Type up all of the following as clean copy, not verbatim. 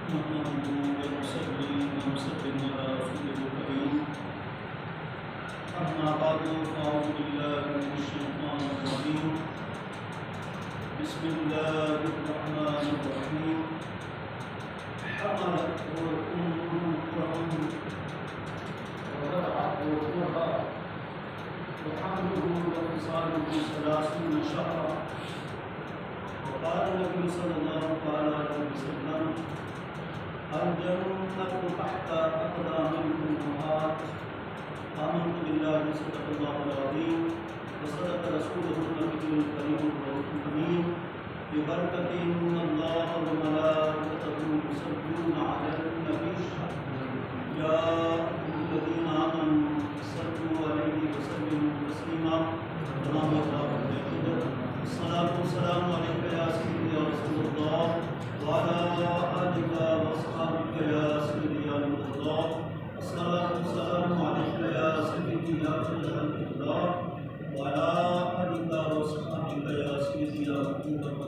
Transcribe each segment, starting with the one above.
نحمده ونصلي ونسلم على رسوله الكريم أما بعد فأعوذ بالله من الشيطان الرجيم بسم الله الرحمن الرحيم حملته أمه كرها ووضعته كرها وحمله وفصاله 30 شهرا وقال النبي صلى الله عليه وسلم الجنة تحت أقدام الأمهات. آمنت بالله صدق الله العظيم وصدق رسوله النبي الكريم الأمين ببركة إن الله وملائكته يصلون على النبي يا أيها الذين آمنوا صلوا عليه وسلموا تسليما. اللهم الصلاة والسلام عليك يا سيدي يا رسول الله وعلى آلك وأصحابك يا سيدي يا نبي الله. الصلاة والسلام عليك يا سيدي يا رسول الله وعلى آلك وأصحابك يا سيدي يا رسول الله.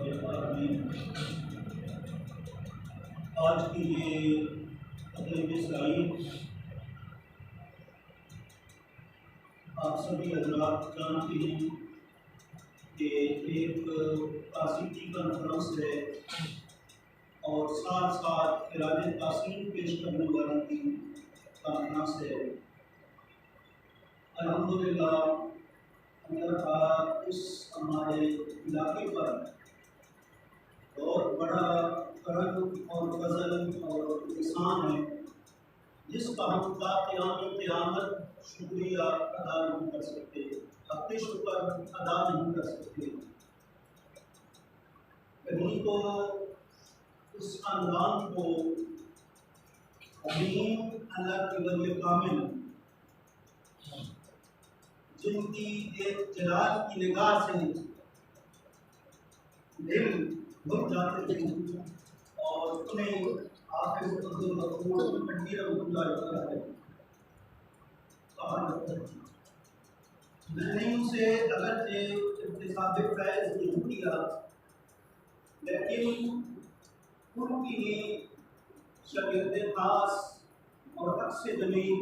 آج کی یہ تقریب سعید آپ سبھی حضرات جانتے ہیں کہ ایک تعزیتی کانفرنس ہے اور ساتھ ساتھ خراج تحسین پیش کرنے والی کی کانفرنس ہے. الحمدللہ اللہ تعالیٰ اس ہمارے علاقے پر بہت بڑا کرم اور فضل اور احسان ہے جس کا ہم تا قیام قیامت شکریہ ادا نہیں کر سکتے، حق شکر ادا نہیں کر سکتے. کہیں تو اس خاندان کو عظیم اللہ کے ولی کامل جن کی ایک جلال کی نگاہ سے دل بھر جاتے تھے اور انہیں حافظ عبدالغفور پنڈی رحمۃ اللہ علیہ کہا جاتا ہے. میں نے ان سے اگرچہ اکتساب فیض نہیں کیا لیکن ان کی شاگرد خاص اور عکس زمین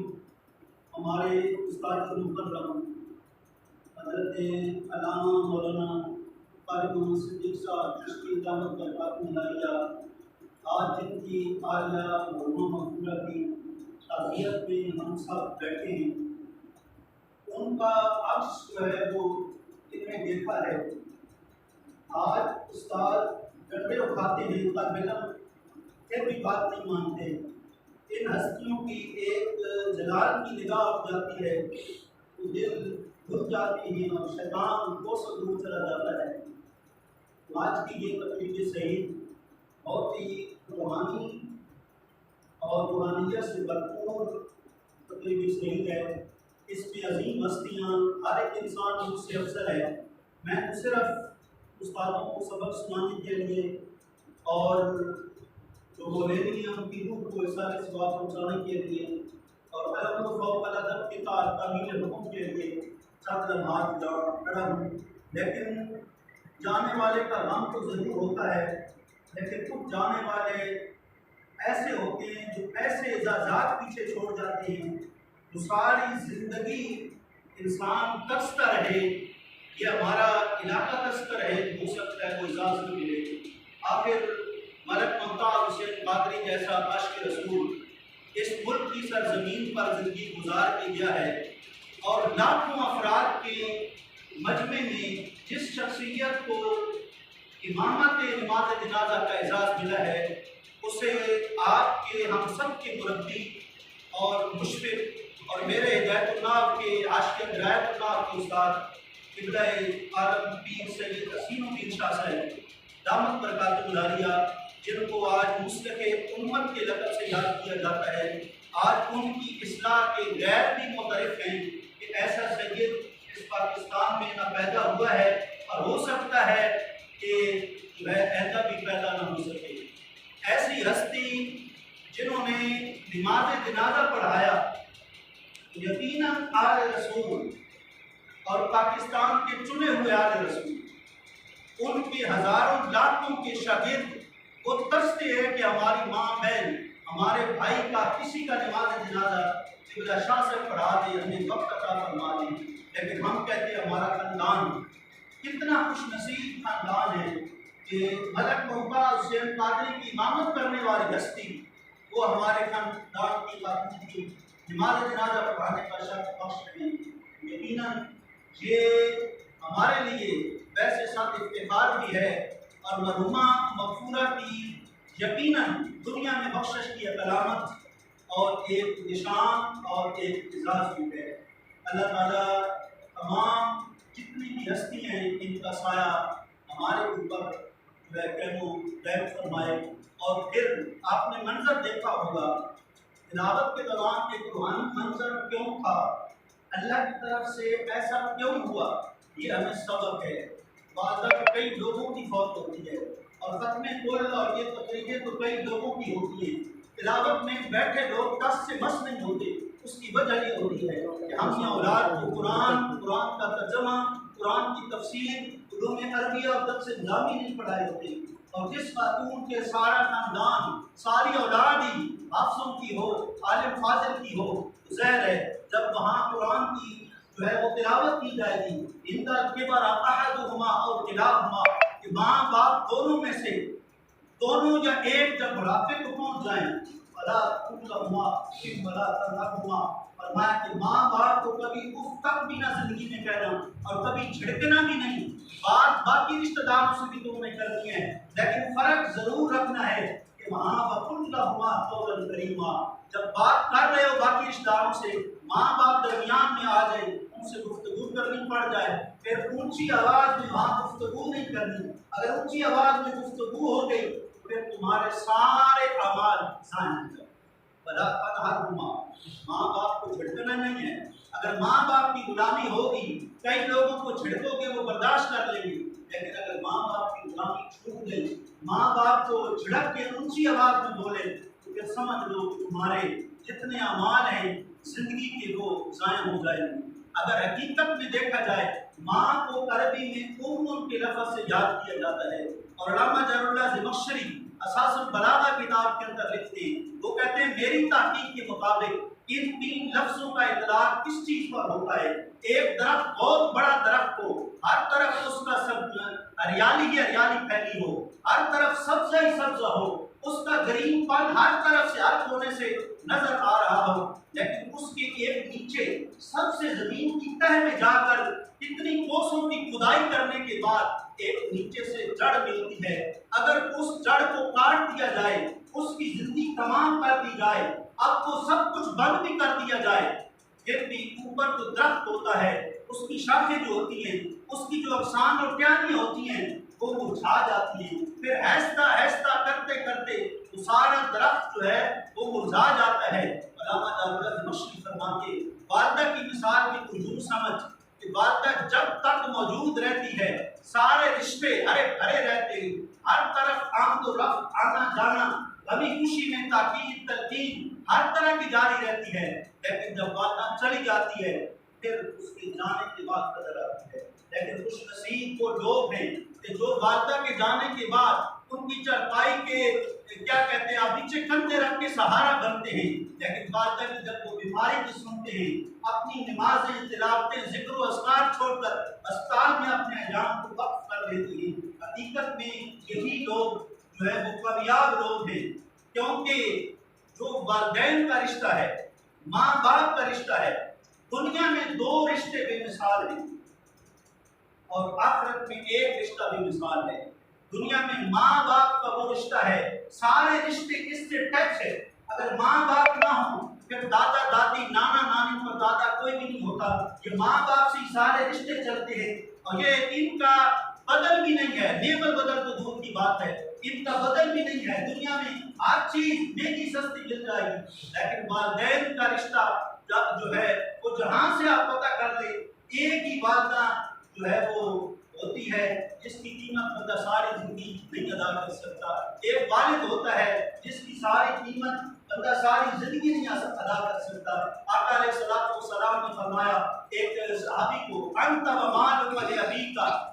ہمارے استاد محترم حضرت علامہ مولانا طارق محمد صدیق صاحب چشتی دامت برکاتہ العالیہ آج جن کی عالیہ مرحومہ مغفورہ کی تعزیت میں ہم سب بیٹھے ہیں، ان کا عکس جو ہے وہ ان میں دیکھا ہے. آج استاد ڈنڈے اٹھاتے ہیں، طالب علم پھر بھی بات نہیں مانتے. ان ہستیوں کی ایک جلال کی نگاہ ہو جاتی ہے تو دل گھر جاتے ہیں اور شیطان کو سے دور چلا جاتا ہے. آج کی یہ تقریب سعید بہت ہی روحانی اور روحانیت سے بھرپور تقریب سعید ہے. اس میں عظیم ہستیاں ہر ایک انسان مجھ سے افضل ہے. میں صرف استادوں کو سبق سنانے کے لیے اور جو مولوی ہیں ان کی روح کو احسان ثواب پہنچانے کے لیے اور علم و فوق الادب کی تعمیل حکم کے لیے چند لمحات لڑا ہوں. لیکن جانے والے کا غم تو ضرور ہوتا ہے، لیکن کچھ جانے والے ایسے ہوتے ہیں جو ایسے اعزازات پیچھے چھوڑ جاتے ہیں جو ساری زندگی انسان ترستا رہے، یہ ہمارا علاقہ ترستا رہے، ہو سکتا ہے کوئی اعزاز نہیں ملے. آخر ملک ممتاز حسین قادری جیسا عاشق رسول اس ملک کی سرزمین پر زندگی گزار کے گیا ہے اور لاکھوں افراد کے مجمع میں جس شخصیت کو امامت نماز جنازہ کا اعزاز ملا ہے اسے آپ کے ہم سب کے مربی اور مشفق اور میرے ہدایت اللہ کے عاشق ہدایت اللہ کے استاد قبلہ عالم پیر سید حسین الدین شاہ صاحب دامت برکاتہ العالیہ جن کو آج مصلح امت کے لقب سے یاد کیا جاتا ہے، آج ان کی اصلاح کے غیر بھی معترف ہیں کہ ایسا سید اس پاکستان میں نہ پیدا ہوا ہے اور ہو سکتا ہے کہ وہ ایسا بھی پیدا نہ ہو سکے. ایسی ہستی جنہوں نے نماز جنازہ پڑھایا، یقیناً آل رسول اور پاکستان کے چنے ہوئے آل رسول ان کے ہزاروں لاکھوں کے شاگرد وہ ترستے ہیں کہ ہماری ماں بہن ہمارے بھائی کا کسی کا نماز جنازہ قبلہ شاہ سے پڑھا دے، ہمیں وقت عطا فرما دے، لیکن ہم کہتے ہیں ہمارا خاندان کتنا خوش نصیب خاندان ہے کہ ملک محبہ حسین قادری کی امامت کرنے والی ہستی وہ ہمارے خاندان کی خاتون کی نماز جنازہ پڑھانے کا شرف بخش ہیں۔ یقیناً یہ ہمارے لیے ویسے ساتھ افتخار بھی ہے اور مرحومہ مغفورہ کی یقیناً دنیا میں بخشش کی ایک علامت اور ایک نشان اور ایک اعزاز بھی ہے۔ اللہ تعالیٰ تمام جتنی بھی ہستی ہیں ان کا سایہ ہمارے اوپر رحم فرمائے۔ اور پھر آپ نے منظر دیکھا ہوگا تلاوت کے دوران ایک روحانی منظر کیوں تھا، اللہ کی طرف سے ایسا کیوں ہوا، یہ ہمیں سبق ہے۔ بعض کئی لوگوں کی فوت ہوتی ہے اور ختم کل اور یہ تقریریں تو کئی لوگوں کی ہوتی ہیں، تلاوت میں بیٹھے لوگ 10 سے مس نہیں ہوتے۔ اس کی وجہ یہ ہوتی ہے کہ ہم نے اولاد کو قرآن کا ترجمہ، قرآن کی تفسیر، علوم عربیہ اور درس نظامی نہیں پڑھائے ہوتے۔ اور جس خاتون کے سارا خاندان، ساری اولاد ہی حافظوں کی ہو، عالم فاضل کی ہو، ظاہر ہے جب وہاں قرآن کی جو ہے وہ تلاوت کی جائے گی، ان کا کبر احدہما اور کلاہما، کہ ماں باپ دونوں میں سے دونوں یا ایک جب بڑھاپے کو پہنچ جائیں، فلا تقل لہما ولا تنہرہما، فرمایا کہ ماں باپ کو کبھی اف تک بھی نہ زندگی میں کہنا اور کبھی جھڑکنا بھی نہیں۔ بات باقی رشتہ داروں سے بھی تم نے کرنی ہے، لیکن فرق ضرور رکھنا ہے کہ وہاں وقل لہما قولا کریما، جب بات کر رہے ہو باقی رشتہ داروں سے، ماں باپ درمیان میں آ جائے، ان سے گفتگو کرنی پڑ جائے، پھر اونچی آواز میں وہاں گفتگو نہیں کرنی۔ اگر اونچی آواز میں گفتگو ہو گئی پھر تمہارے سارے اعمال ضائع ہو جائیں۔ بلا تنہرہما، ماں باپ کو جھڑکنا نہیں ہے۔ اگر ماں باپ کی غلامی ہوگی، کئی لوگوں کو جھڑکو گے وہ برداشت کر لیں گے، لیکن اگر ماں باپ کی غلامی چھوٹ گئی، ماں باپ کو جھڑک کے اونچی آواز میں بولے تو پھر سمجھ لو کہ تمہارے جتنے اعمال ہیں زندگی کے وہ ضائع ہو جائیں گے۔ اگر حقیقت میں دیکھا جائے ماں کو عربی میں کے لفظ سے یاد کیا جاتا ہے، اور علامہ جر اللہ زمخشری اساس البلاغہ کتاب کے اندر لکھتے ہیں، وہ کہتے ہیں میری تحقیق کے مطابق ان 3 لفظوں کا اطلاق کس چیز پر ہوتا ہے؟ ایک درخت بہت بڑا درخت ہو، ہر طرف اس کا سب ہریالی ہی ہریالی پھیلی ہو، ہر طرف سبزہ ہی سبزہ ہو، اس کا گرین پن ہر طرف سے ہر کونے سے نظر آ رہا ہو، لیکن اس کے ایک نیچے سب سے زمین کی تہ میں جا کر کتنی کوسوں کی کھدائی کرنے کے بعد ایک نیچے سے جڑ ملتی ہے۔ اگر اس جڑ کو کاٹ دیا جائے، اس کی زندگی تمام کر دی جائے، اب تو سب کچھ بند بھی کر دیا جائے، پھر بھی اوپر جو درخت ہوتا ہے اس کی شاخیں جو ہوتی ہیں، اس کی جو اغصان اور ٹہنیاں ہوتی ہیں وہ مرجھا جاتی ہیں، پھر آہستہ آہستہ کرتے کرتے وہ سارا درخت جو ہے وہ مرجھا جاتا ہے۔ علامہ جعفر زمخشری فرماتے ہیں والدہ کی مثال بھی تو یوں سمجھ کہ والدہ جب تک موجود رہتی ہے سارے رشتے ہرے بھرے رہتے ہیں، ہر طرف آمد و رفت، آنا جانا، کبھی خوشی میں تاکید تلقین ہر طرح کی جاری رہتی ہے، لیکن جب والدہ چلی جاتی ہے پھر اس کے جانے کے بعد قدر آتی ہے۔ لیکن خوش نصیب وہ لوگ ہیں کہ جو والدہ کے جانے کے بعد ان کی چرپائی کے کیا کہتے ہیں آپ نیچے کندھے رکھ کے سہارا بنتے ہیں، لیکن والدہ کی جب وہ بیماری کی سنتے ہیں اپنی نمازیں، تلاوتیں، ذکر و اذکار چھوڑ کر اسپتال میں اپنے ایام کو وقف کر دیتے ہیں۔ حقیقت میں یہی لوگ جو ہے وہ کامیاب لوگ ہیں، کیونکہ جو والدین کا رشتہ ہے، ماں باپ کا رشتہ ہے، دنیا میں 2 رشتے بے مثال ہیں اور آخرت میں ایک رشتہ بھی مثال ہے۔ دنیا میں ماں باپ کا وہ رشتہ ہے، سارے رشتے اس سے ٹچ ہے۔ اگر ماں باپ نہ ہوں پھر دادا دادی، نانا نانی پر دادا کوئی بھی نہیں ہوتا، یہ ماں باپ سے سارے رشتے چلتے ہیں، اور یہ ان کا بدل بھی نہیں ہے، نیبل بدل تو دور کی بات ہے، ان کا بدل بھی نہیں ہے۔ دنیا میں ہر چیز مہنگی سستی مل جائے گی، لیکن والدین کا رشتہ جو ہے وہ جہاں سے آپ پتہ کر لیں ایک ہی والدہ جو ہے وہ ہوتی ہے جس کی قیمت بندہ ساری زندگی نہیں ادا کر سکتا۔ ایک والد ہوتا ہے جس کی ساری قیمت بندہ ساری زندگی نہیں ادا کر سکتا۔ آقا علیہ الصلوۃ والسلام نے فرمایا ایک صحابی کو انت و مالک لابیک،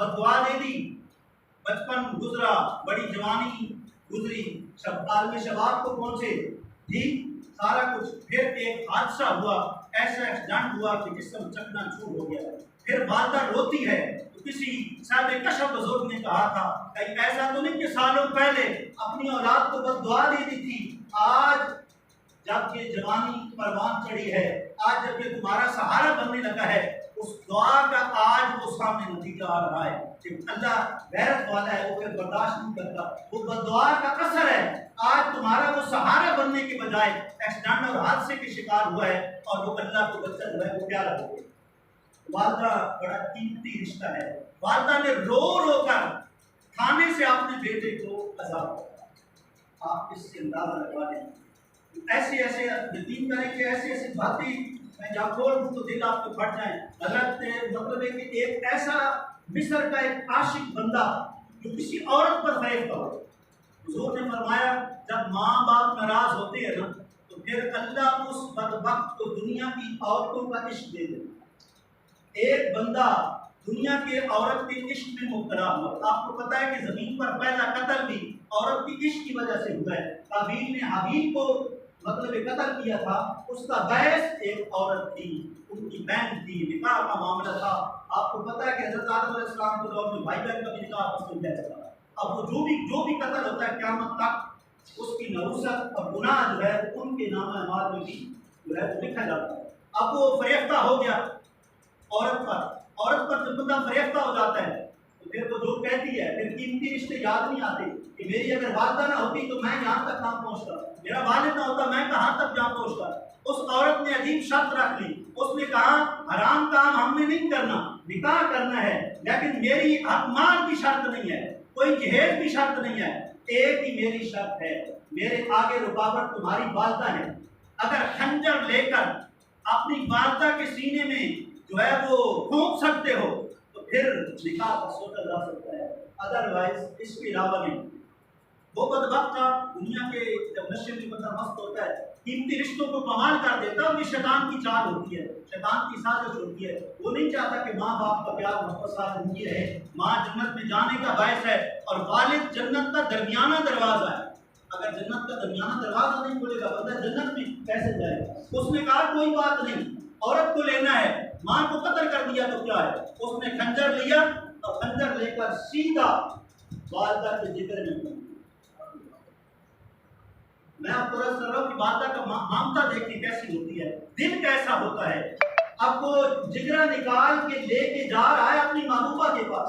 بددعا دے دی، بچپن گزرا، بڑی جوانی گزری، عالم شباب کو پہنچے، ٹھیک سارا کچھ، پھر ایک حادثہ ہوا، ایسا ایکسیڈنٹ ہوا کہ جسم چکنا چور ہو گیا، پھر والدہ روتی ہے، تو کسی صاحب کشف بزرگ نے کہا تھا کہیں ایسا تو نہیں کہ سالوں پہلے اپنی اولاد کو بد دعا دے دی تھی، آج جب یہ جوانی پروان چڑھی ہے، آج جب یہ تمہارا سہارا بننے لگا ہے، اس دعا کا آج وہ سامنے نتیجہ آ رہا ہے کہ اللہ غیرت والا ہے، وہ پھر برداشت نہیں کرتا، وہ بد دعا کا اثر ہے، آج تمہارا وہ سہارا بننے کے بجائے ایکسیڈنٹ اور حادثے کے شکار ہوا ہے، اور وہ اللہ کو بچہ جو ہے وہ پیارا ہو گیا۔ والدہ بڑا قیمتی رشتہ ہے، والدہ نے رو رو کر کھانے سے اپنے بیٹے کو عذاب کیا، آپ اس سے اندازہ لگا لیں، ایسے ایسے یقین کریں کہ ایسی ایسی باتیں میں جب بول دوں تو دل آپ کو پھٹ جائیں۔ حضرت مطلب ہے کہ ایک ایسا مصر کا ایک عاشق بندہ جو کسی عورت پر فریب ہو، حضور نے فرمایا جب ماں باپ ناراض ہوتے ہیں نا تو پھر اللہ اس بدبخت کو دنیا کی عورتوں کا عشق دے دے۔ ایک بندہ دنیا کے عورت کے عشق میں مبتلا ہوا، آپ کو پتا ہے کہ زمین پر پہلا قتل بھی عورت کی عشق کی وجہ سے ہوا ہے، قابیل نے حابیل کو مطلب قتل کیا تھا، اس کا باعث ایک عورت تھی، ان کی بہن تھی، نکاح کا معاملہ تھا۔ آپ کو پتا ہے کہ حضرت آدم علیہ السلام کے دور میں بھائی بہن کا بھی نکاح آپس میں طے تھا۔ اب وہ جو بھی قتل ہوتا ہے قیامت تک اس کی نحوست اور گناہ جو ہے ان کے نام اعمال میں بھی جو ہے وہ لکھا جاتا ہے۔ اب وہ فریفتہ ہو گیا عورت پر جب بندہ فریفتہ ہو جاتا ہے تو پھر وہ جو کہتی ہے، پھر قیمتی رشتے یاد نہیں آتے کہ میری اگر والدہ نہ ہوتی تو میں یہاں تک نہ پہنچتا، میرا والد نہ ہوتا میں کہاں تک جا پہنچتا۔ اس عورت نے عجیب شرط رکھ لی، اس نے کہا حرام کام ہم نے نہیں کرنا، نکاح کرنا ہے، لیکن میری مال کی شرط نہیں ہے، کوئی جہیز کی شرط نہیں ہے، ایک ہی میری شرط ہے، میرے آگے رکاوٹ تمہاری والدہ ہے، اگر خنجر لے کر اپنی والدہ کے سینے میں جو ہے وہ پھونک سکتے ہو تو پھر نکاح کا سوچا جا سکتا ہے، ادروائز اس کے علاوہ نہیں۔ وہ بدبخت تھا دنیا کے، جب نشے میں بندہ مست ہوتا ہے قیمتی رشتوں کو کمال کر دیتا ہے، یہ شیطان کی چال ہوتی ہے، شیطان کی سازش ہوتی ہے، وہ نہیں چاہتا کہ ماں باپ کا پیار محبت ساتھ زندگی رہے، ماں جنت میں جانے کا باعث ہے اور والد جنت کا درمیانہ دروازہ ہے، اگر جنت کا درمیانہ دروازہ نہیں کھلے گا بندہ جنت میں کیسے جائے گا؟ اس نے کہا کوئی بات نہیں، عورت کو لینا ہے، ماں کو قتل کر دیا تو کیا ہے؟ اس نے خنجر لیا اور خنجر لے کر سیدھا والدہ کے جگر میں، میں آپ کو رض کر رہا ہوں کہ والدہ کا مامتا دیکھیں کیسی ہوتی ہے، دل کیسا ہوتا ہے۔ اب وہ جگرا نکال کے لے کے جا رہا ہے اپنی محبوبہ کے پاس،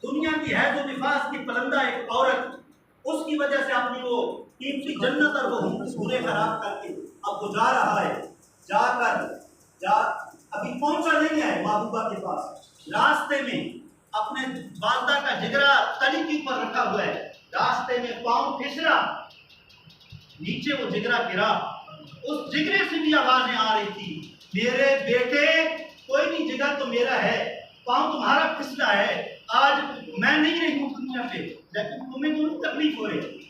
دنیا کی حیض و نفاس کی پلندہ ایک عورت، اس کی وجہ سے اپنی وہ قیمتی جنت اور وہ حوریں خراب کر کے اب وہ جا رہا ہے، ابھی پہنچا نہیں ہے محبوبہ کے پاس، راستے میں اپنے والدہ کا جگرا تلی کے اوپر رکھا ہوا ہے، راستے میں پاؤں پھسلا، نیچے وہ جگرا گرا، اس جگرے سے بھی آوازیں آ رہی تھی، میرے بیٹے کوئی نہیں، جگر تو میرا ہے، پاؤں تمہارا پھسلا ہے، آج میں نہیں رہی ہوں دنیا پہ، لیکن تمہیں تو نہیں تکلیف ہو رہی،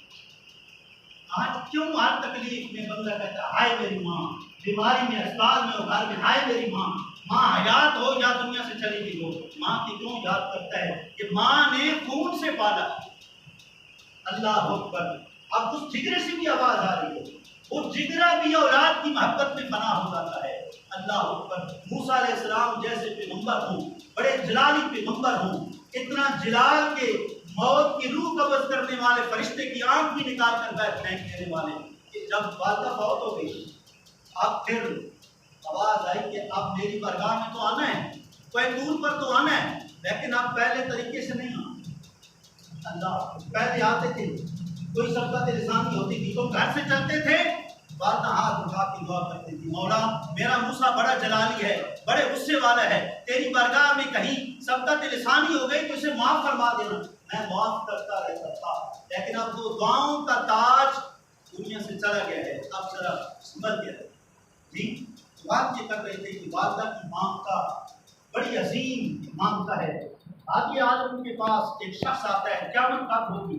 آج کیوں ہر تکلیف میں بندہ کہتا ہے ہائے میری ماں، بیماری میں اسپتال میں ہو گھر میں، ہائے میری ماں، ماں حیات ہو یا دنیا سے چلی گئی ہو، ماں کی کیوں یاد کرتا ہے کہ ماں نے خون سے پالا۔ اللہ اکبر، اب اس جگرے سے بھی آواز آ رہی ہے، وہ جگرا بھی اولاد کی محبت میں فنا ہو جاتا ہے۔ اللہ اکبر، موسیٰ علیہ السلام جیسے پیغمبر ہوں، بڑے جلالی پیغمبر ہوں، اتنا جلال کے موت کی روح قبض کرنے والے فرشتے کی آنکھ بھی نکال کر بیٹھ پھینک دینے والے، کہ جب والدہ فوت ہو گئی اب پھر آواز آئی کہ اب میری بارگاہ میں تو آنا ہے، کوئی دور پر تو آنا ہے، لیکن اب پہلے طریقے سے نہیں آنا۔ اللہ پہلے آتے تھے، کوئی سبقت لسانی ہوتی تھی تو گھر سے چلتے تھے، والدہ ہاتھ اٹھا کے دعا کرتی تھی، مولا میرا موسیٰ بڑا جلالی ہے، بڑے غصے والا ہے، تیری بارگاہ میں کہیں سبقت لسانی ہو گئی تو اسے معاف فرما دینا، میں معاف کرتا رہتا تھا، لیکن اب وہ دعاؤں کا تاج دنیا سے چلا گیا ہے، اب ذرا سنبھل گیا ہے۔ جی بات یہ کر رہے تھے کہ والدہ کی مامتا بڑی عظیم مامتا ہے۔ آگے عالم کے پاس ایک شخص آتا ہے، قیامت کب ہوگی؟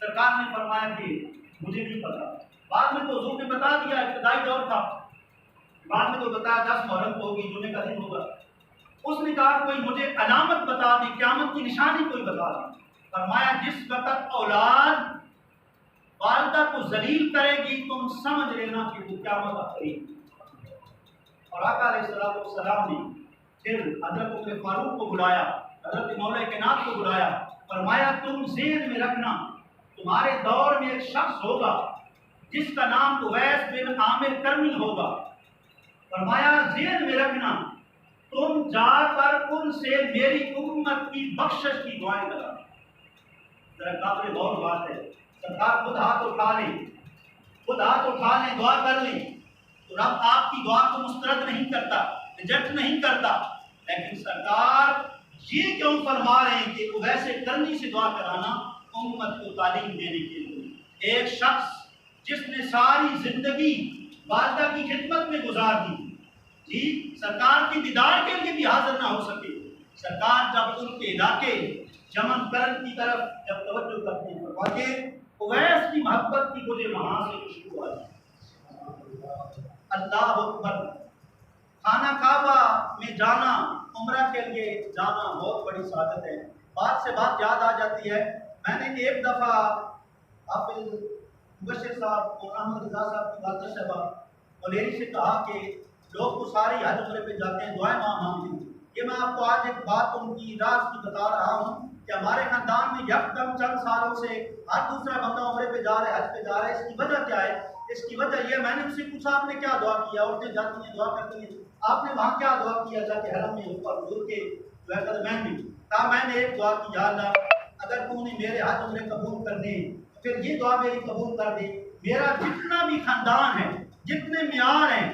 سرکار نے فرمایا کہ مجھے نہیں پتا، بعد میں تو حضور نے بتا دیا، ابتدائی دور تھا، بعد میں تو بتایا 10 محرم کو ہوگی، جمعے کا دن ہوگا۔ اس نے کہا کوئی مجھے علامت بتا دی، قیامت کی نشانی کوئی بتا دی۔ فرمایا جس وقت اولاد والدہ کو ذلیل کرے گی تم سمجھ لینا کہ وہ قیامت قریب۔ اور آقا علیہ السلام نے پھر حضرت عمر فاروق کو بلایا، حضرت مولا کائنات کو بلایا، فرمایا تم ذہن میں رکھنا تمہارے دور میں ایک شخص ہوگا جس کا نام اویس بن عامر کرنی ہوگا۔ فرمایا ذہن میں رکھنا تم جا کر ان سے میری امت کی بخشش کی دعائیں کرا۔ ذرا قابل غور بات ہے، سرکار خود ہاتھ اٹھا لیں، خود ہاتھ اٹھا لیں، دعا کر لیں تو رب آپ کی دعا کو مسترد نہیں کرتا، ریجیکٹ نہیں کرتا۔ لیکن سرکار یہ کیوں فرما رہے ہیں کہ اویس کرنی سے دعا کرانا؟ امت کو تعلیم دینے کے لیے۔ ایک شخص جس نے ساری زندگی والدہ کی خدمت میں گزار دی، جی سرکار کی دیدار کے لیے بھی حاضر نہ ہو سکے، سرکار جب ان کے علاقے جمن کرن کی طرف جب توجہ کرتے ہیں فرماتے اویس کی محبت کی مجھے وہاں سے خوشبو آئی۔ اللہ اکبر، خانہ کعبہ میں جانا، عمرہ کے لیے جانا بہت بڑی سعادت ہے۔ بات سے بات یاد آ جاتی ہے، میں نے ایک دفعہ حافظ مبشر صاحب اور احمد رضا صاحب کی والدہ صاحبہ ملیری سے کہا کہ لوگ تو سارے حج عمرے پہ جاتے ہیں، دعائیں وہاں مانگتے ہیں۔ یہ میں آپ کو آج ایک بات ان کی راز کی بتا رہا ہوں کہ ہمارے خاندان میں یکدم چند سالوں سے ہر دوسرا بندہ عمرے پہ جا رہا ہے، حج پہ جا رہا ہے۔ اس کی وجہ کیا ہے؟ اس کی وجہ یہ، میں نے ان سے پوچھا آپ نے کیا دعا کیا؟ عورتیں جاتی ہیں دعا کرتی ہیں، آپ نے وہاں کیا دعا کیا جا کے حرم میں اوپر حضور کے جو ہے قدمین میں؟ کہا میں نے ایک دعا کی، یا اللہ اگر تو نے میرے حج عمرے قبول کر دیں تو پھر یہ دعا میری قبول کر دے، میرا جتنا بھی خاندان ہے، جتنے معیار ہیں،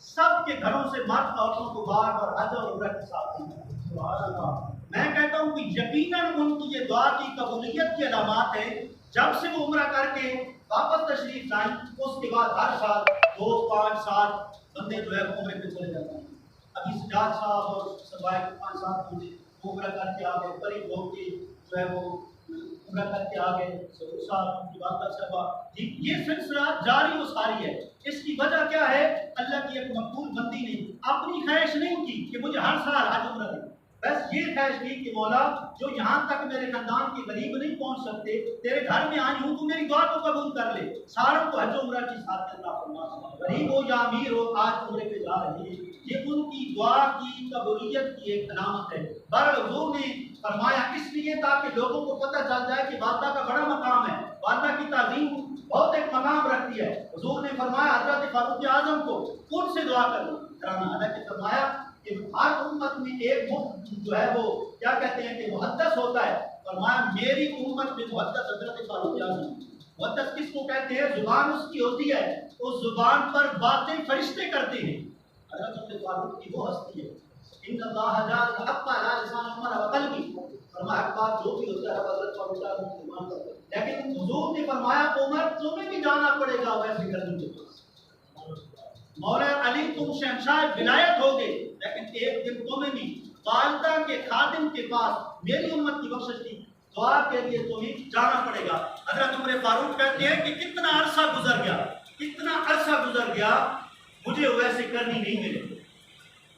سب کے گھروں سے مرد عورتوں کو بار بار حج اور عمرہ کے ساتھ سبحان اللہ۔ میں کہتا ہوں کہ یقیناً ان کی یہ دعا کی قبولیت کی علامات ہے، جب سے وہ عمرہ کر کے واپس تشریف لائیں اس کے بعد ہر سال 2 5 7 بندے جو ہے عمرے پہ چلے جاتے ہیں۔ ابھی سجاد صاحب اور سوائے 5 7 بندے عمرہ کر کے آ گئے، قریب ہو کے جو ہے وہ عمرہ کر کے آ گئے، سعود صاحب کی والدہ صاحبہ، یہ سلسلہ جاری و ساری ہے۔ اس کی وجہ کیا ہے؟ اللہ کی ایک مقبول بندی نے اپنی خواہش نہیں کی کہ مجھے ہر سال حج عمرہ دے، بس یہ خواہش کی کہ مولا جو یہاں تک میرے خاندان کے غریب نہیں پہنچ سکتے، تیرے گھر میں آئی ہوں تو میری دعا کو قبول کر لے، ساروں کو حج عمرہ کی ساتھ عطا فرما، غریب ہو یا امیر ہو آج عمرے پہ جا رہے ہیں۔ یہ ان کی دعا کی قبولیت کی ایک علامت ہے۔ بہرحال حضور نے فرمایا اس لیے تاکہ لوگوں کو پتہ چل جائے کہ والدہ کا بڑا مقام ہے، والدہ کی تعظیم بہت ایک مقام رکھتی ہے۔ حضور نے فرمایا حضرت فاروق اعظم کو ان سے دعا کرو کرانا، حالانکہ فرمایا کہ ہر امت میں ایک جو ہے وہ کیا کہتے ہیں کہ محدث ہوتا ہے، فرمایا میری امت میں محدث حضرت فاروق اعظم۔ محدث کس کو کہتے ہیں؟ زبان اس کی ہوتی ہے، اس زبان پر باتیں فرشتے کرتے ہیں۔ حضرت فاروق کی وہ ہستی ہے، ان اللہ جعل الحق علی لسان عمر وقلبی، فرمایا حق بات جو بھی ہوتا ہے حضرت فاروق اعظم کی زبان پر۔ لیکن حضور نے فرمایا عمر تمہیں بھی جانا پڑے گا ویسے کرنے کے پاس، مولا علی تم شہنشاہ ولایت ہوگے، لیکن ایک دن تمہیں بھی والدہ کے خادم کے پاس میری امت کی بخشش کی دعا کے لیے تمہیں جانا پڑے گا۔ حضرت عمر فاروق کہتے ہیں کہ کتنا عرصہ گزر گیا، اتنا عرصہ گزر گیا مجھے ویسے کرنی نہیں ملے،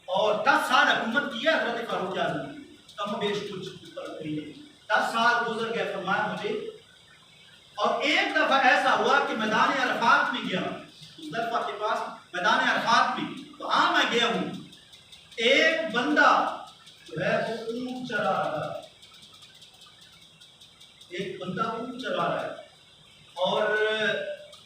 اور 10 سال حکومت کی ہے حضرت فاروق اعظم نے، کم و بیش کچھ فرق نہیں ہے، 10 سال گزر گئے، فرمایا مجھے۔ اور ایک دفعہ ایسا ہوا کہ میدان عرفات میں گیا، مزدلفہ کے پاس میدان عرفات میں، وہاں میں گیا ہوں، ایک بندہ جو ہے وہ اونٹ چرا رہا ہے، ایک بندہ اونٹ چرا رہا ہے، اور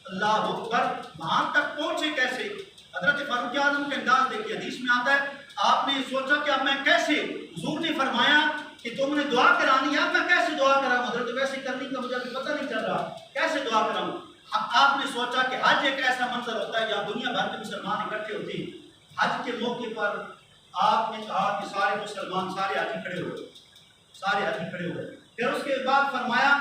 اللہ اکبر وہاں تک پہنچے کیسے؟ حضرت فاروق اعظم کے انداز دیکھیے، حدیث میں آتا ہے آپ نے سوچا کہ اب میں کیسے، حضور نے فرمایا کہ تم نے دعا کرانی ہے، اب میں کیسے دعا کراؤں؟ حضرت ویسے کرنے کا مجھے پتہ نہیں چل رہا، کیسے دعا کراؤں؟ آپ نے سوچا کہ حج ایک ایسا منظر ہوتا ہے جہاں دنیا بھر کے مسلمان اکٹھے ہوتے ہیں، حج کے موقع پر آپ نے کہا کہ سارے مسلمان، سارے حاجی کھڑے ہوئے، سارے حاجی کھڑے ہوئے، پھر اس کے بعد فرمایا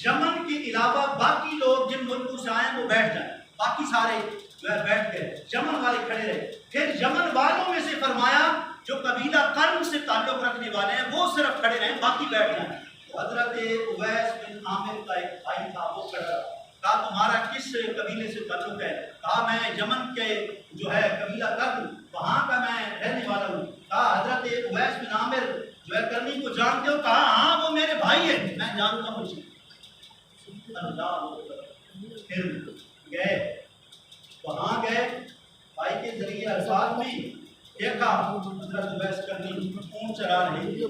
یمن کے علاوہ باقی لوگ جن ملکوں سے آئے وہ بیٹھ جائیں، باقی سارے بیٹھ گئے، یمن والے کھڑے رہے، پھر یمن والوں میں سے فرمایا جو قبیلہ قرن سے تعلق رکھنے والے ہیں وہ صرف کھڑے رہیں، باقی بیٹھ جائیں۔ حضرت اویس بن عامر کا ایک بھائی تھا، وہ کھڑا رہا، کہا تمہارا کس قبیلے سے تعلق ہے؟ کہا میں یمن کے جو ہے قبیلہ قرن وہاں کا میں رہنے والا ہوں۔ کہا حضرت اویس بن جانتے ہو؟ کہا ہاں وہ میرے بھائی ہے، میں جانتا ہوں اسے۔ اللہ پھر گئے، وہاں گئے، بھائی کے ذریعے الفاظ میں دیکھا حضرت اویس کرنی اونٹ چرا رہے تھے۔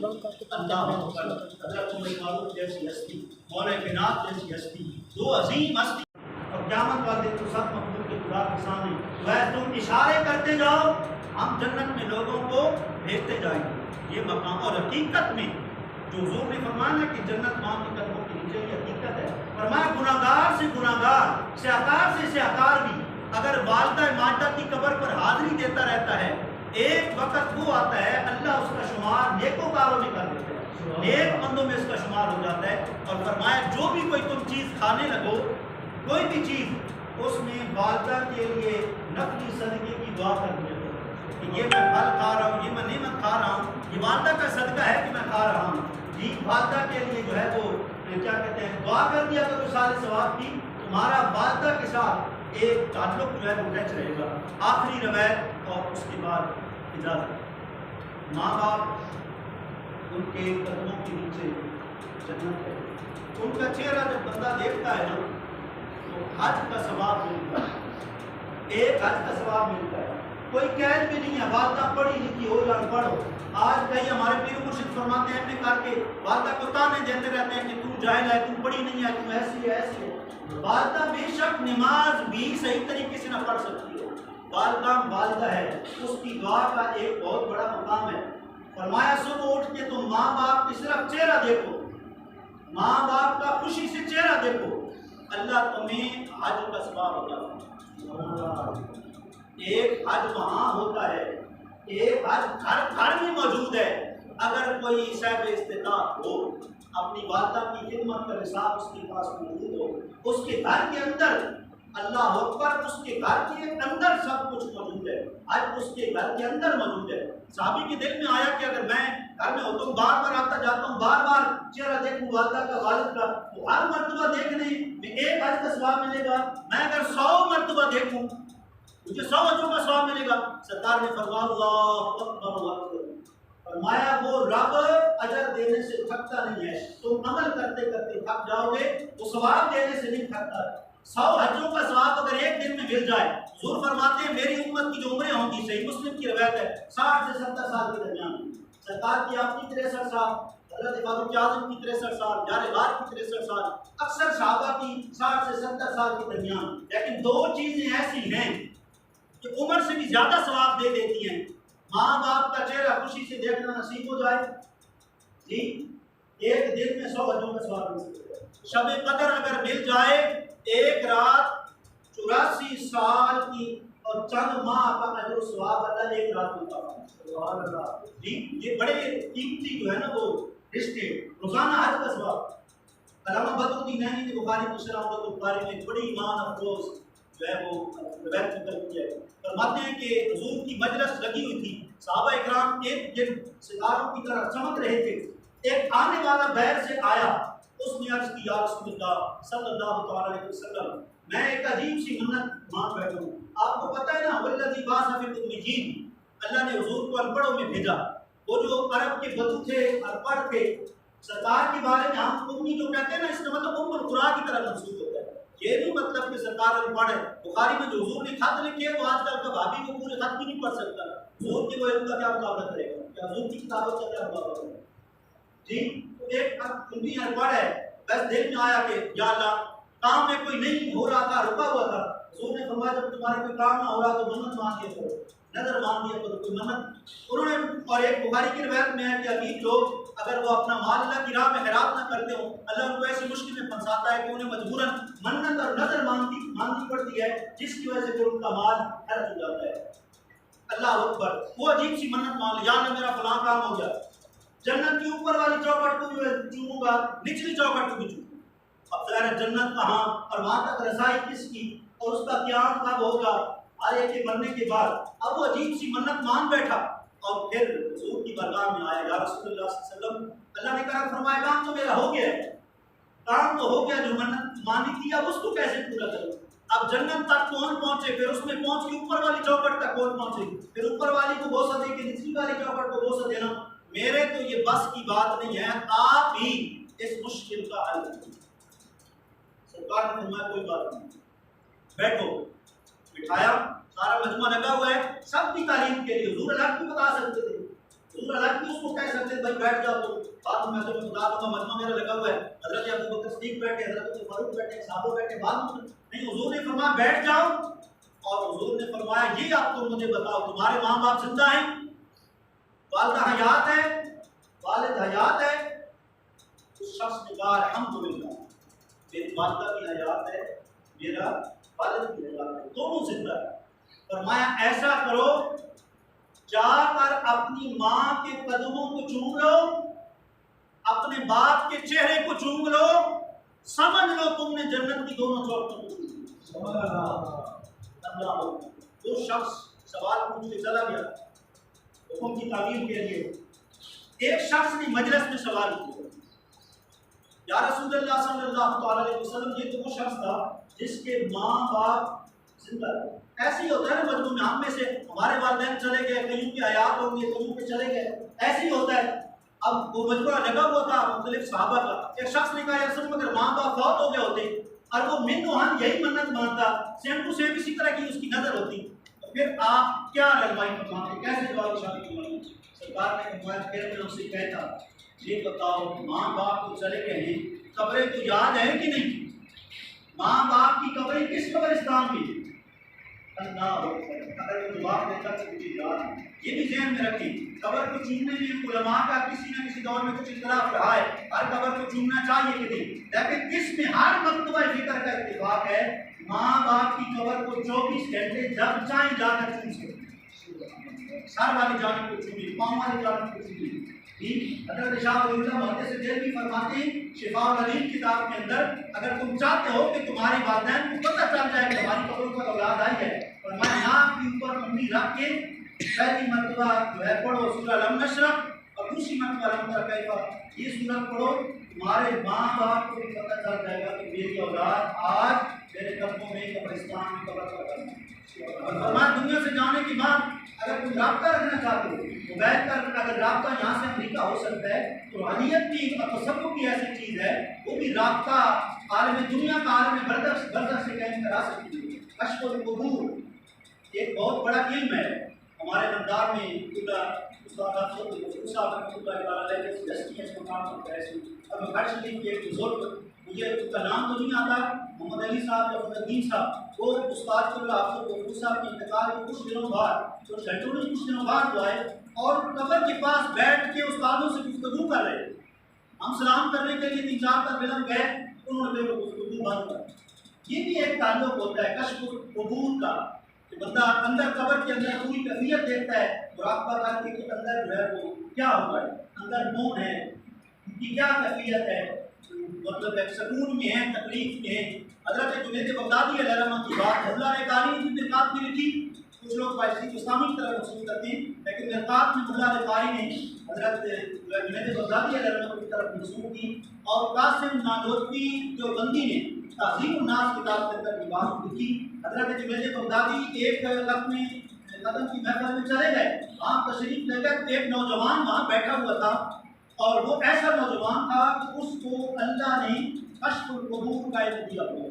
اللہ اکبر، حضرت عمر فاروق جیسی ہستی، مولا کائنات جیسی ہستی، دو عظیم ہستی، اور قیامت والے تو سب مخلوق کے خدا کے سامنے اویس تم اشارے کرتے جاؤ، ہم جنت میں لوگوں کو بھیجتے جائیں گے۔ یہ مقام اور حقیقت میں جو حضور نے فرمایا کہ جنت ماں کے قدموں کے نیچے، یہ حقیقت ہے۔ فرمایا گناہگار سے گناہگار، سیاکار سے سیاکار بھی اگر والدہ ماجدہ کی قبر پر حاضری دیتا رہتا ہے، ایک وقت وہ آتا ہے اللہ اس کا شمار نیکوکاروں میں کر دیتا ہے، نیک بندوں میں اس کا شمار ہو جاتا ہے۔ اور فرمایا جو بھی کوئی تم چیز کھانے لگو، کوئی بھی چیز، اس میں والدہ کے لیے نفلی صدقے کی دعا کر دیا کہ یہ میں پھل کھا رہا ہوں، یہ میں نعمت کھا رہا ہوں، یہ والدہ کا صدقہ ہے کہ میں کھا رہا ہوں، جی والدہ کے لیے جو ہے وہ کیا کہتے ہیں دعا کر دیا تو سارے ثواب کی، تمہارا والدہ کے ساتھ ایک تعلق جو ہے وہ ٹچ رہے گا۔ آخری روایت اور اس کے بعد اجازت۔ ماں باپ ان کے قدموں کے نیچے جنت ہے، ان کا چہرہ جب بندہ دیکھتا ہے نا تو حج کا ثواب ملتا ہے، ایک حج کا ثواب ملتا ہے۔ کوئی قید بھی نہیں ہے، والدہ پڑھی لکھی ہو یا ان پڑھ ہو۔ آج کئی ہمارے پیر مرشد فرماتے ہیں اپنے کر کے والدہ کو تانے دیتے رہتے ہیں کہ تو جاہل ہے، تو پڑھی نہیں ہے، تو ایسی ہے ایسی ہے۔ والدہ بے شک نماز بھی صحیح طریقے سے نہ پڑھ سکتی ہے، والدہ ہے، اس کی دعا کا ایک بہت بڑا مقام ہے۔ فرمایا صبح اٹھ کے تم ماں باپ کی صرف چہرہ دیکھو، ماں باپ کا خوشی سے چہرہ دیکھو، اللہ تمہیں حج کا ثواب ہوگا۔ ایک حج وہاں ہوتا ہے، ایک حج گھر میں موجود ہے۔ اگر کوئی صاحب استطاعت ہو، اپنی والدہ کی خدمت کا نصاب اس کے پاس موجود ہو، اس کے گھر کے اندر اللہ اکبر، اس کے گھر کے اندر سب کچھ موجود ہے، حج اس کے گھر کے اندر موجود ہے۔ صحابی کے دل میں آیا کہ اگر میں گھر میں ہوتا ہوں، بار بار آتا جاتا ہوں، بار بار چہرہ دیکھوں والدہ کا والد کا، تو ہر مرتبہ دیکھنے میں ایک حج کا ثواب ملے گا۔ میں اگر 100 مرتبہ دیکھوں مجھے 100 حجوں کا ثواب ملے گا۔ سرکار نے فرمایا اللہ اکبر اللہ اکبر، فرمایا وہ رب اجر دینے سے تھکتا نہیں ہے، تم عمل کرتے کرتے تھک جاؤ گے، وہ ثواب دینے سے نہیں تھکتا۔ 100 حجوں کا ثواب اگر ایک دن میں مل جائے، حضور فرماتے ہیں میری امت کی جو عمریں ہوں گی، صحیح مسلم کی روایت ہے، 60 سے 70 سال کے درمیان، سرکار کی آپ کی 63 سال، حضرت فاروق اعظم کی 63 سال، یار غار کی 63 سال، اکثر صحابہ کی 60 سے 70 سال کے درمیان۔ لیکن دو چیزیں ایسی ہیں کہ عمر سے بھی زیادہ ثواب دے دیتی ہیں، ماں باپ کا چہرہ خوشی سے دیکھنا نصیب ہو جائے، جی ایک دن میں 100 حجوں کا ثواب مل سکتا ہے۔ شب قدر اگر مل جائے، ایک رات 84 سال کی اور چند ماہ کا اجر و ثواب اللہ ایک رات میں پاتا ہے۔ سبحان اللہ، جی یہ بڑے قیمتی جو ہے نا وہ رشتے، روزانہ حج کا ثواب۔ علامہ بدر الدین نینی نے بخاری میں شرح بخاری میں بڑی ایمان افروز جو ہے وہ روایت ذکر کی ہے، فرماتے ہیں کہ حضور کی مجلس لگی ہوئی تھی، صحابہ اکرام ایک دن ستاروں کی طرح چمک رہے تھے، ایک آنے والا بیر سے آیا، اس نے عرض کی یا رسول اللہ صلی اللہ علیہ وسلم میں ایک عجیب سی منت مانگ بیٹھا ہوں، آپ کو پتہ ہے نا والذی بعث فی الامین، اللہ نے حضور کو ان پڑھوں میں بھیجا، وہ جو عرب کے بدو تھے ان پڑھ تھے، سرکار کے بارے میں ہم امی جو کہتے ہیں نا اس کا مطلب ام القرآن کی طرح منسوخ ہوتا ہے، یہ نہیں مطلب کہ سرکار ان پڑھ ہے۔ بخاری میں جو حضور نے خط لکھے وہ آج کل کا بھابی وہ پورے خط بھی نہیں پڑھ سکتا، حضور کے وہ علم کا کیا مقابلہ کرے گا، کہ حضور کی کتابوں کا کیا مقابلہ کرے گا، جی ایک بھی پڑھ ہے، بس دل میں آیا کہ یا اللہ کام میں کوئی نہیں ہو رہا تھا، رکا ہوا تھا، حضور نے فرمایا جب تمہارے کوئی کام نہ ہو رہا تو منت مان لیا کرو، نظر مان لیا کرو، کوئی منت انہوں نے۔ اور ایک بخاری کی روایت میں ہے کہ امیر لوگ اگر وہ اپنا مال اللہ کی راہ میں خیرات نہ کرتے ہوں، اللہ ان کو ایسی مشکل میں پھنساتا ہے کہ انہیں مجبوراً منت اور نظر ماننی پڑتی ہے، جس کی وجہ سے پھر ان کا مال خرچ ہو جاتا ہے۔ اللہ اکبر، وہ عجیب سی منت مان لی، یا اللہ میرا فلاں کام ہو گیا، جنت کی اوپر والی چوکھٹ کو بھی چوموں گا، نچلی چوکھٹ کو بھی چوموں گا، اب ظاہر جنت کہاں اور وہاں تک رسائی کس کی اور اس کا قیام کب ہوگا، ہر ایک کے مرنے کے بعد۔ اب وہ عجیب سی منت مان بیٹھا اور پھر حضور کی بارگاہ میں آیا، یا رسول اللہ صلی اللہ علیہ وسلم، اللہ نے کہا فرمایا کام تو میرا ہو گیا ہے، کام تو ہو گیا، جو منت مانی تھی اب اس کو کیسے پورا کروں، اب جنت تک کون پہنچے، پھر اس میں پہنچ کے اوپر والی چوکھٹ تک کون پہنچے، پھر اوپر والی کو بوسہ دے کے نچلی والی چوکھٹ کو بوسہ دینا، میرے تو یہ بس کی بات نہیں ہے، آپ ہی اس مشکل کا حل کریں۔ سرکار نے فرمایا کوئی بات نہیں، بیٹھو۔ بٹھایا، سارا مجمع لگا ہوا ہے، سب کی تعلیم کے لیے حضور الگ بھی بتا سکتے تھے، حضور الگ بھی اس کو کہہ سکتے تھے بھائی بیٹھ جاؤ، تو بعد میں تو بتا دوں گا، مجمع میرا لگا ہوا ہے، حضرت ابو بکر صدیق بیٹھے، حضرت فاروق بیٹھے، صحابہ بیٹھے، بعد میں نہیں، حضور نے فرمایا بیٹھ جاؤ، اور حضور نے فرمایا یہ آپ کو مجھے بتاؤ، تمہارے ماں باپ زندہ ہیں، والدہ حیات ہے، والد حیات ہے؟ اس شخص نے کہا الحمدللہ، میری والدہ کی حیات ہے، میرا والد کی حیات ہے، دونوں زندہ ہے۔ فرمایا ایسا کرو، جا کر اپنی ماں کے قدموں کو چوم لو، اپنے باپ کے چہرے کو چوم لو، سمجھ لو تم نے جنت کی دونوں چوکھٹوں کو چوم لی۔ وہ شخص سوال پوچھ کے چلا گیا حکم کی تعبیر کے لیے۔ ایک شخص نے مجلس میں سوال کیا، یا رسول اللہ صلی اللہ علیہ وسلم، یہ تو وہ شخص تھا جس کے ماں باپ زندہ تھے۔ ایسے ہی ہوتا ہے نا مجموع میں، ہم میں سے ہمارے والدین چلے گئے، کئیوں کے حیات ہوں گے، کئیوں کے چلے گئے، ایسے ہی ہوتا ہے۔ اب وہ مجموعہ لگا ہوا تھا مختلف صحابہ کا، ایک شخص نے کہا یا رسول اللہ اگر ماں باپ فوت ہو گئے ہوتے اور وہ من و ہن یہی منت مانتا، سیم ٹو سیم اسی طرح کی اس کی نظر ہوتی، تو پھر آپ کیا رہنمائی فرماتے، کیسے جواب شامل فرمائیں؟ سرکار نے فرمایا پھر میں ان سے کہتا یہ بتاؤ ماں باپ تو چلے گئے ہیں، قبریں تو یاد ہیں کہ نہیں؟ ماں باپ کی قبریں کس قبرستان میں؟ اللہ اگر وہ جواب دیتا تو مجھے یاد ہے۔ یہ بھی ذہن میں رکھیں، قبر کو چومنے میں علماء کا کسی نہ کسی دور میں کچھ اختلاف رہا ہے، ہر قبر کو چومنا چاہیے کہ نہیں، لیکن اس میں ہر مرتبہ فکر کا اتفاق ہے ماں باپ کی قبر کو 24 گھنٹے جب چاہیں جا کر چوم سکتے، سر والی جانب کو چومیں، پاؤں والی جانب کو چومیں۔ حضرت شاہ ولی اللہ محدث دہلوی فرماتے ہیں شفاء العلیم کتاب کے اندر، اگر تم چاہتے ہو کہ تمہارے والدین کو پتہ چل جائے کہ ہماری قبروں پر اولاد آئی ہے، فرمایا ناک کے اوپر انگلی رکھ کے پہلی مرتبہ جو ہے پڑھو سورہ الم نشرح، اور دوسری مرتبہ الم تر کیف، یہ سورت پڑھو، تمہارے ماں باپ کو بھی پتہ چل جائے گا کہ میری اولاد آج میرے قدموں میں قبرستان میں قبر پر ہے۔ اور فرمایا دنیا سے جانے کے بعد اگر تم رابطہ رکھنا چاہتے ہو، موبائل کا اگر رابطہ یہاں سے امریکہ ہو سکتا ہے، تو روحانیت کی اور تصوف کی ایسی چیز ہے، وہ بھی رابطہ عالم دنیا کا عالم برزخ سے قائم کرا سکتی ہے۔ کشف القبور ایک بہت بڑا علم ہے، ہمارے اندار میں استاد صاحب رحمۃ اللہ علیہ کے ڈسٹینس مقام پر ایسے اب ہر شریف کے ایک بزرگ، مجھے ان کا نام تو نہیں آتا، محمد علی صاحب یا محمد الدین صاحب، وہ استاد کے حافظ صاحب کے انتقال کے کچھ دنوں بعد، کچھ گھنٹوں نہیں کچھ دنوں بعد جو آئے اور قبر کے پاس بیٹھ کے استادوں سے گفتگو کر رہے، ہم سلام کرنے کے لیے 3-4 کا ملن گئے، انہوں نے گفتگو بند کر۔ یہ بھی ایک تعلق ہوتا ہے کشف قبور کا، کہ بندہ اندر قبر کے اندر پوری کیفیت دیکھتا ہے، مراقبہ کر کے کہ اندر جو ہے وہ کیا ہوگا، اندر کون ہے، ان کی کیا کیفیت ہے، مطلب ایک سکون میں ہے، تکلیف میں ہے۔ حضرت جنید بغدادی علیہ رحمۃ کی بات اللہ نے قاری نے مرقات میں لکھی، کچھ لوگ فارسی کو اسلامی کی طرف وصول کرتے ہیں، لیکن مرقات میں اللہ قاری نے حضرت جنید بغدادی علیہ رحمۃ کی طرف وصول کی، اور قاسم نانوتوی جو بندی نے تہذیب الناس کتاب کے اندر یہ بات لکھی۔ حضرت جنید بغدادی ایک اپنے قدم کی محفل میں چلے گئے، وہاں تشریف لے کر ایک نوجوان وہاں بیٹھا ہوا تھا، اور وہ ایسا نوجوان تھا کہ اس کو اللہ نے کشف القبور کا علم دیا ہوا،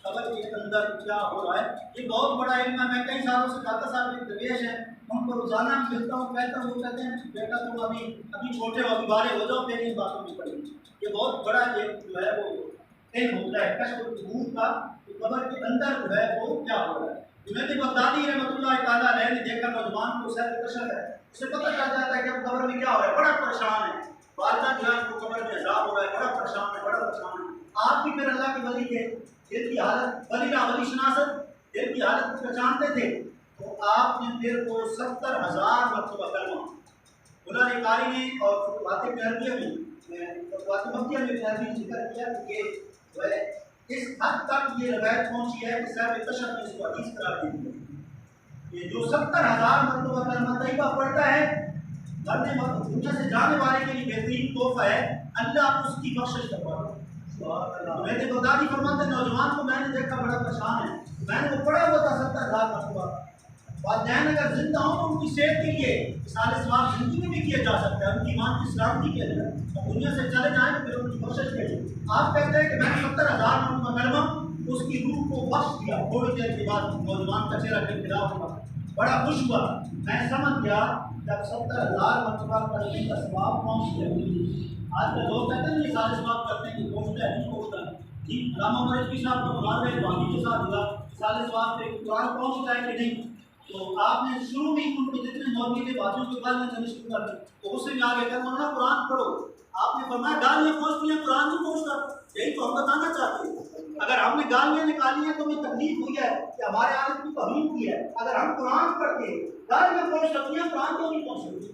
قبر کے اندر کیا ہو رہا ہے، یہ بہت بڑا علم ہے۔ میں کئی سالوں سے داتا صاحب کے درویش ہیں، ان کو روزانہ ملتا ہوں، کہتا ہوں، وہ کہتے ہیں بیٹا تم ابھی چھوٹے ہو، ابھی بڑے ہو جاؤ، پھر ان باتوں میں پڑھیں۔ یہ بہت بڑا ایک جو ہے وہ علم ہوتا ہے کشف القبور کا، کہ قبر کے اندر جو ہے وہ کیا ہو رہا ہے۔ جنید بغدادی رحمۃ اللہ تعالیٰ علیہ نے دیکھا نوجوان کو سیر کشف ہے، اسے پتہ چل جاتا ہے کہ اب قبر میں کیا ہو رہا ہے، بڑا پریشان ہے، والدہ جو ہے کو قبر میں عذاب ہو رہا ہے، بڑا پریشان ہے، بڑا پریشان ہے۔ آپ بھی پھر اللہ کے ولی کے دل کی حالت، ولی شناست، دل کی حالت کو پہچانتے تھے، تو آپ نے پھر وہ 70,000 مرتبہ کلمہ مولانا قاری نے اور فتوحات مہربیہ میں فتوحات مکیہ میں مہربی ذکر کیا کہ جو ہے اس حد تک یہ روایت پہنچی ہے کہ صاحب کشف نے اس کو حدیث قرار دے دیا کہ جو 70,000 مرتبہ کلمہ طیبہ پڑھتا ہے، مرنے وقت دنیا سے جانے والے کے لیے بہترین تحفہ ہے، اللہ اس کی بخشش کرواتا ہے۔ جنید بغدادی فرماتے نوجوان کو میں نے دیکھا بڑا پریشان ہے، میں نے وہ پڑھا ہوا تھا 70,000 مرتبہ، والدین اگر زندہ ہوں تو ان کی صحت کے لیے اصلاح ثواب زندگی میں بھی کیا جا سکتا ہے، ان کی ایمان کی سلامتی کیا جائے، اور دنیا سے چلے جائیں تو پھر ان کی کوشش کریں۔ آپ کہتے ہیں کہ میں نے 70,000 منٹ کا کلمہ اس کی روح کو بخش دیا، تھوڑی دیر کے بعد نوجوان کا چہرہ پھر خلاف ہوا، بڑا خوش ہوا، میں سمجھ گیا جب 70,000 مرتبہ کرنے کا ثواب پہنچ گیا۔ آج کل لوگ کہتے ہیں یہ سارے ثواب کرتے ہیں کہ پہنچتا ہے نہیں پہنچتا جی، علامہ مرشدی صاحب کو بنا رہے باقی کے ساتھ ہوا سارے ثواب پہ قرآن پہنچتا ہے کہ نہیں؟ تو آپ نے شروع میں ان کے جتنے مولوی تھے باتوں کے بعد میں کرنے شروع کر دی، تو اس سے بھی آگے کر مولانا قرآن پڑھو، آپ نے فرمایا گالیاں پہنچتی ہیں قرآن نہیں پہنچتا، یہی تو ہم بتانا چاہتے ہیں۔ اگر ہم نے گالیاں نکالی ہیں تو ہمیں تکلیف ہوئی ہے کہ ہمارے آنے کی توہین کی ہے، اگر ہم قرآن پڑھ کے گالیاں پہنچ سکتی ہیں قرآن کیوں نہیں پہنچ سکتی؟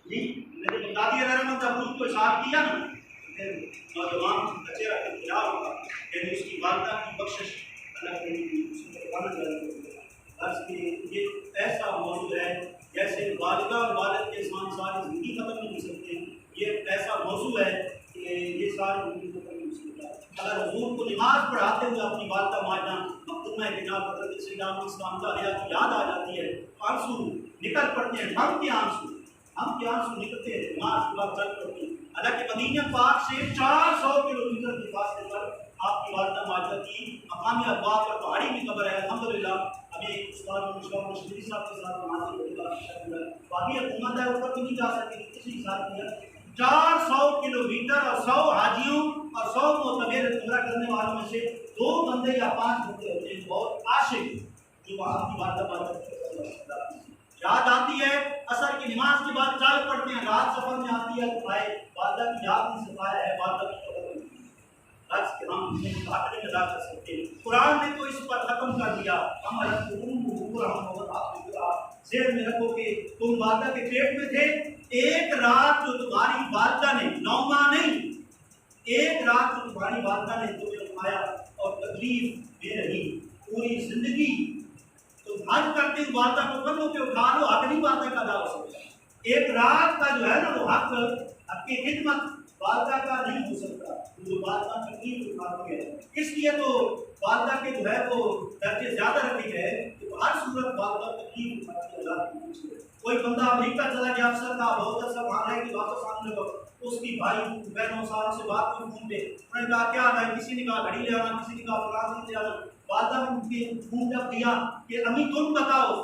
جی میں نے دادی رحمت ابروج کو اشارہ کیا نا، پھر نوجوان کا چہرہ پھر خلاف ہوگا، یعنی اس کی والدہ کی بخشش اللہ کے لیے عرض کہ یہ ایسا موضوع ہے جیسے والدہ اور والد کے ساتھ ساری زندگی ختم نہیں ہو سکتے، یہ ایسا موضوع ہے کہ یہ ساری زندگی ختم نہیں ہو سکتا۔ اگر حضور کو نماز پڑھاتے ہوئے اپنی والدہ ماجدہ مقدمہ جناب حضرت سیدنا اسلام کا حیات یاد آ جاتی ہے، آنسو نکل پڑتے ہیں، ہم کے آنسو نکلتے ہیں، نماز کے بعد چل پڑتے ہیں۔ حالانکہ مدینہ پاک سے 400 کلومیٹر کے فاصلے پر آپ کی والدہ ماجدہ کی مقامی ابا پر پہاڑی کی قبر ہے، الحمدللہ۔ ابھی استاد مشتاق مشتری صاحب کے ساتھ مناظر ہونے کا باقی حکومت ہے اوپر بھی نہیں جا سکتی، کسی ساتھ کیا 400 کلومیٹر اور 100 حاجیوں اور 100 معتمر عمرہ کرنے والوں میں سے 2 بندے یا 5 بندے ہوتے ہیں بہت عاشق جو وہاں کی والدہ یاد آتی ہے، عصر کی نماز کے بعد چل پڑتے ہیں، رات سفر میں آتی ہے تو آئے والدہ کی یاد نہیں سفایا ہے، والدہ کی قبر میں کہ ہم حاضری ادا کر سکتے ہیں۔ قرآن نے تو اس پر ختم کر دیا، ہم ذہن میں رکھو کہ تم والدہ کے پیٹ میں تھے، ایک رات جو تمہاری والدہ نے نوما نہیں، ایک رات جو تمہاری والدہ نے تمہیں اٹھایا اور تکلیف دے رہی پوری زندگی تم حج کرتے والدہ کو کندھوں پہ اٹھا لو، حق نہیں والدہ کا ادا ہو سکتا، ایک رات کا جو ہے نا وہ حق کی خدمت والدہ کا نہیں ہو سکتا، جو والدہ تکلیف اٹھاتی ہے، اس لیے تو والدہ کے جو ہے وہ درجے زیادہ رکھے گئے کہ ہر صورت والدہ تکلیف اٹھاتی ہے اللہ کی طرف سے۔ کوئی بندہ امریکہ چلا گیا افسر کا بہت عرصہ وہاں رہ کے واپس آنے لگا، اس کی بھائی بہنوں صاحب سے بات ہوئی فون پہ، انہوں نے کہا کیا آنا ہے، کسی نے کہا گھڑی لے آنا، کسی نے کہا فلاں لے آنا، والدہ نے فون جب دیا کہ امی تم بتاؤ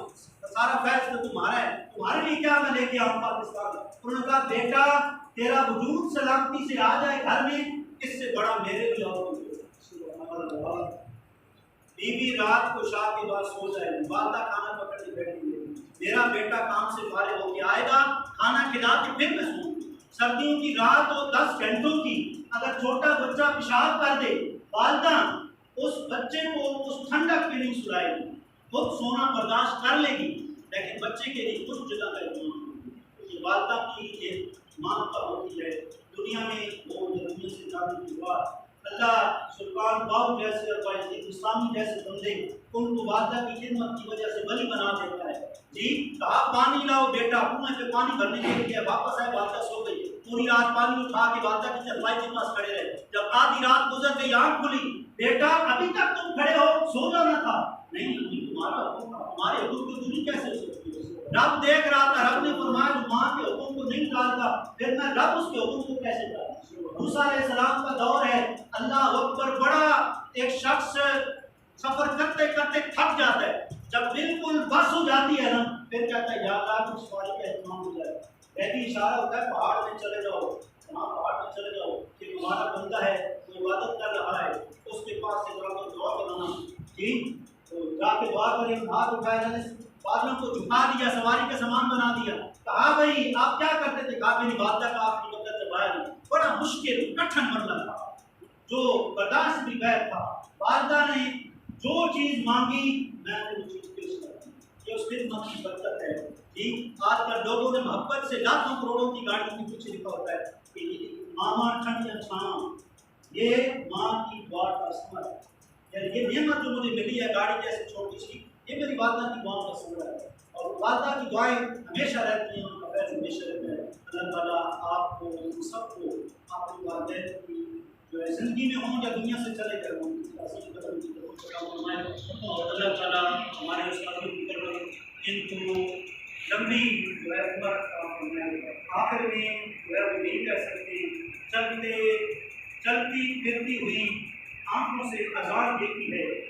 سارا فیض تو تمہارا ہے، تمہارے لیے کیا میں لے کے آؤں پاکستان، انہوں نے کہا بیٹا تیرا وجود سلامتی سے آ جائے گھر میں، اس سے بڑا میرے لیے اور بیوی رات کو شام کے بعد سو جائے گی، والدہ کھانا پکڑ کے بیٹھی ہے، میرا بیٹا کام سے فارغ ہو کے آئے گا کھانا کھلا کے پھر میں سوں، سردیوں کی رات ہو 10 گھنٹوں کی، اگر چھوٹا بچہ پیشاب کر دے والدہ اس بچے کو اس ٹھنڈک میں نہیں سلائے گی، خود سونا برداشت کر لے گی، لیکن بچے کے لیے کچھ جگہ ہے یہ والدہ کی ایک مانتا ہوتی ہے دنیا میں وہ دنیا سے جانے کی بات اللہ سلطان باؤ جیسے اور اسلامی جیسے بندے ان کو والدہ کی خدمت کی وجہ سے بلی بنا دیتا ہے۔ جی کہا پانی لاؤ بیٹا، کنویں پہ پانی بھرنے کے لیے واپس آئے، والدہ سو گئی، پوری رات پانی اٹھا کے والدہ کی چرپائی کے پاس کھڑے رہے، جب آدھی رات گزر گئی آنکھ کھلی، بیٹا ابھی تک تم کھڑے ہو، سو جانا تھا، نہیں تمہارا حکم تھا، ہمارے حکم کو دنیا کیسے ہو سکتی ہے؟ رب دیکھ رہا تھا، رب نے فرمایا جو ماں کے حکم کو نہیں ٹالتا پھر میں رب اس کے حکم کو کیسے ٹالتا؟ موسیٰ علیہ السلام کا دور ہے، اللہ اکبر، بڑا ایک شخص سفر کرتے کرتے تھک جاتا ہے، جب بالکل بس ہو جاتی ہے نا پھر کہتا ہے یا اللہ کچھ سواری کا اہتمام ہو جائے، پہلی اشارہ ہوتا ہے پہاڑ میں چلے جاؤ، وہاں پہاڑ میں چلے جاؤ کہ تمہارا بندہ ہے وہ عبادت کر رہا ہے، اس کے پاس سے جا کر دعا کرانا، ٹھیک تو جا کے دعا کریں، ہاتھ اٹھائے جانے بادلوں کو جھکا دیا، سواری کا سامان بنا دیا، کہا بھائی آپ کیا کرتے تھے؟ کہا میری والدہ کا آپ کی مدد چبایا نہیں، بڑا مشکل کٹھن مرلہ تھا جو برداشت بھی غیر تھا، والدہ نے جو چیز مانگی میں نے وہ چیز پیش کر دی، یہ اس خدمت کی برکت ہے۔ ٹھیک آج کل لوگوں نے محبت سے لاکھوں کروڑوں کی گاڑیوں کے پیچھے لکھا ہوتا ہے کہ ماما ٹھنڈ یا چھاؤں، یہ ماں کی دعا کا ثمر ہے، یعنی یہ نعمت جو مجھے ملی ہے گاڑی جیسے چھوٹی سی، یہ میری والدہ کی دعاؤں کا ثمر ہے، اور والدہ کی دعائیں ہمیشہ رہتی ہیں، ان کا فیض ہمیشہ رہتا ہے۔ اللہ تعالیٰ آپ کو سب کو اپنی والدین کی جو ہے زندگی میں ہوں یا دنیا سے چلے گئے ہوں، اور اللہ تعالیٰ ہمارے اس قدر کی بھی نہیں کہہ سکتے. چلتی پھرتی ہوئی آنکھوں سے اذان دیتی ہے.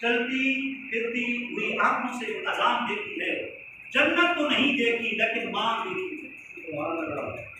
چلتی پھرتی ہوئی آنکھوں سے اذان دیتی ہے. جنت تو نہیں دیکھی لیکن ماں دیکھی ہے.